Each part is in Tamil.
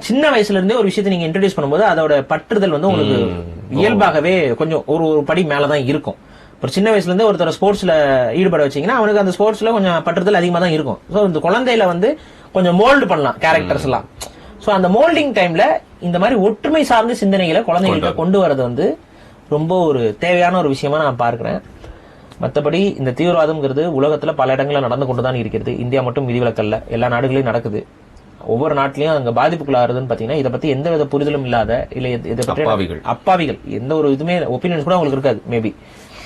சின்ன வயசுல இருந்தே ஒரு விஷயத்தை நீங்க இன்ட்ரோடியூஸ் பண்ணும்போது அதோட பற்றுதல் வந்து உங்களுக்கு இயல்பாகவே கொஞ்சம் ஒரு படி மேலதான் இருக்கும். ஒரு சின்ன வயசுல இருந்து ஒருத்தர் ஸ்போர்ட்ஸ்ல ஈடுபட வச்சீங்கன்னா அவனுக்கு அந்த ஸ்போர்ட்ஸ்ல கொஞ்சம் பற்றுதல் அதிகமா தான் இருக்கும். சோ இந்த குழந்தையில வந்து கொஞ்சம் மோல்டு பண்ணலாம் கேரக்டர்ஸ் எல்லாம். சோ அந்த மோல்டிங் டைம்ல இந்த மாதிரி ஒற்றுமை சார்ந்த சிந்தனைகளை குழந்தைகிட்ட கொண்டு வரது வந்து ரொம்ப ஒரு தேவையான ஒரு விஷயமா நான் பார்க்கிறேன். மற்றபடி இந்த தீவிரவாதம்ங்கிறது உலகத்துல பல இடங்கள்ல நடந்து கொண்டுதான் இருக்கிறது. இந்தியா மட்டும் விதிவிலக்கல்ல, எல்லா நாடுகளையும் நடக்குது. ஒவ்வொரு நாட்டிலையும் அங்க பாதிப்புக்குள்ளாருதுன்னு பாத்தீங்கன்னா இதை பத்தி எந்த வித புரிதலும் இல்லாத இல்ல இதை பற்றி அப்பாவிகள் எந்த ஒரு இதுமே ஒப்பீனியன்ஸ் கூட அவங்களுக்கு இருக்காது. மேபி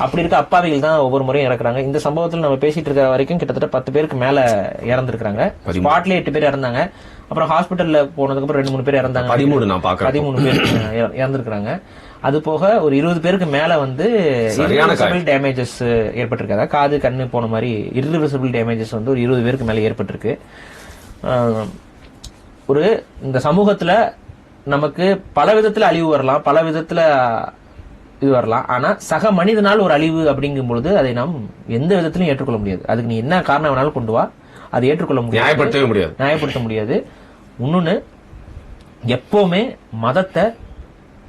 அப்படி இருக்க அப்பாவிகள் தான் ஒவ்வொரு முறையும் இறக்குறாங்க. இந்த சம்பவத்தில் நம்ம பேசிட்டு இருக்கிற வரைக்கும் கிட்டத்தட்ட 10 பேருக்கு மேல இறந்துருக்காங்க. ஸ்பாட்ல 8 பேர் இறந்தாங்க. அப்புறம் ஹாஸ்பிட்டல்ல போனதுக்கு அப்புறம் 2-3 பேர் இறந்தாங்க. 13 பேர் இறந்திருக்காங்க. அது போக ஒரு 20 பேருக்கு மேல வந்து இர்ரிவர்சிபிள் டேமேஜஸ் ஏற்பட்டிருக்காங்க. காது கண்ணு போன மாதிரி இர்ரிவர்சிபிள் டேமேஜஸ் வந்து ஒரு 20 பேருக்கு மேல ஏற்பட்டிருக்கு. ஒரு இந்த சமூகத்துல நமக்கு பல விதத்துல அழிவு வரலாம், பல விதத்துல இது வரலாம். ஆனா சக மனிதனால் ஒரு அழிவு அப்படிங்கும் பொழுது அதை நாம் எந்த விதத்திலும் ஏற்றுக்கொள்ள முடியாது. அதுக்கு நீ என்ன காரணம் வேணாலும் கொண்டு வா, அதை ஏற்றுக்கொள்ள முடியாது, நியாயப்படுத்த முடியாது. இன்னொன்னு, எப்பவுமே மதத்தை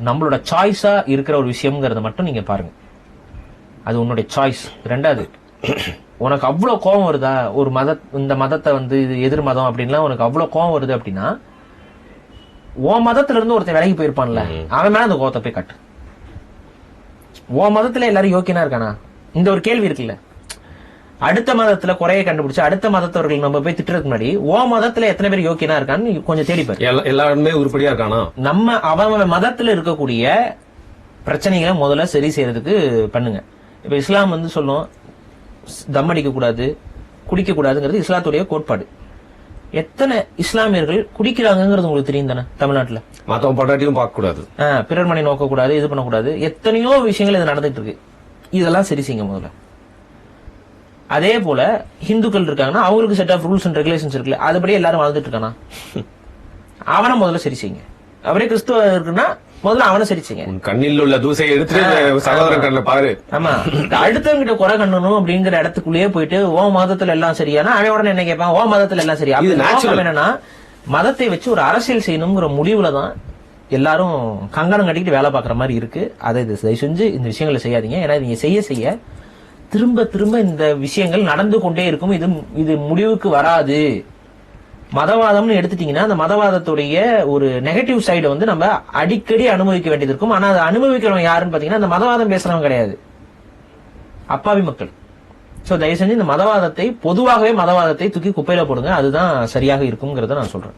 நம்மளோட சாய்ஸா இருக்கிற ஒரு விஷயம்ங்கிறத மட்டும் நீங்க பாருங்க. அது உன்னுடைய சாய்ஸ். ரெண்டாவது, உனக்கு அவ்வளவு கோபம் வருதா ஒரு இந்த மதத்தை வந்து இது எதிர் மதம் அப்படின்லாம் உனக்கு அவ்வளவு கோபம் வருது அப்படின்னா உன் மதத்துல இருந்து ஒருத்தன் விலகி போயிருப்பான்ல, அவன் மேல அந்த கோபத்தை போய் காட்டு. உன் மதத்துல எல்லாரும் யோக்கியனா இருக்கானா? இந்த ஒரு கேள்வி இருக்குல்ல. அடுத்த மதத்துல குறைய கண்டுபிடிச்சு அடுத்த மதத்தவர்கள் நம்ம போய் திட்டுறதுக்கு முன்னாடி உன் மதத்துல எத்தனை பேர் யோக்கியனா இருக்கான்னு கொஞ்சம் தேடிப்பாரு. எல்லாருமே உருப்படியா இருக்கானா? நம்ம அவன் மதத்துல இருக்கக்கூடிய பிரச்சனைகளை முதல்ல சரி செய்யறதுக்கு பண்ணுங்க. இப்ப இஸ்லாம் வந்து சொல்லும் தம் அடிக்க கூடாது, குடிக்க கூடாதுங்கிறது இஸ்லாத்துடைய கோட்பாடு. எத்தனை இஸ்லாமியர்கள் குடிக்கிறாங்கிறது உங்களுக்கு தெரியும் தானே? தமிழ்நாட்டுல மத்தவங்க பொண்டாட்டியும் பார்க்க கூடாது, பிறர் மனை நோக்க கூடாது, இது பண்ணக்கூடாது, எத்தனையோ விஷயங்கள் இது நடந்துட்டு இருக்கு. இதெல்லாம் சரி செய்யுங்க முதல்ல. அதே போல ஹிந்துக்கள் இருக்காங்கன்னா அவங்களுக்கு set of rules and regulations இருக்குல்ல, அதுபடி எல்லாரும் வாழ்ந்துட்டு இருக்கானா அவனை முதல்ல சரி செய்யுங்க. அவரே கிறிஸ்துவ இருக்குன்னா முதல்ல அவனை சரி செய்யுங்க. கண்ணில் உள்ள தூசை எடுத்து சகோதரன் கண்ணில் பாரு. ஆமா, அடுத்தவங்கிட்ட குறை கண்ணணும் அப்படிங்கிற இடத்துக்குள்ளேயே போயிட்டு ஓ மதத்துல எல்லாம் சரியானா அவன் உடனே என்ன கேட்பான், ஓ மதத்துல எல்லாம் சரியா? என்னன்னா மதத்தை வச்சு ஒரு அரசியல் செய்யணுங்கிற முடிவுலதான் எல்லாரும் கங்கணம் கட்டிக்கிட்டு வேலை பாக்குற மாதிரி இருக்கு. அதை தயவு செஞ்சு இந்த விஷயங்களை செய்யாதீங்க. ஏன்னா நீங்க செய்ய செய்ய திரும்ப திரும்ப இந்த விஷயங்கள் நடந்து கொண்டே இருக்கும். இது முடிவுக்கு வராது. மதவாதம்னு எடுத்துட்டீங்கன்னா அந்த மதவாதத்துடைய ஒரு நெகட்டிவ் சைடு வந்து நம்ம அடிக்கடி அனுபவிக்க வேண்டியது இருக்கும். ஆனா அதை அனுபவிக்கிறவங்க யாருன்னு பாத்தீங்கன்னா அந்த மதவாதம் பேசுறவங்க கிடையாது, அப்பாவி மக்கள். சோ தயவு செஞ்சு இந்த மதவாதத்தை பொதுவாகவே மதவாதத்தை தூக்கி குப்பையில போடுங்க. அதுதான் சரியாக இருக்குங்கிறத நான் சொல்றேன்.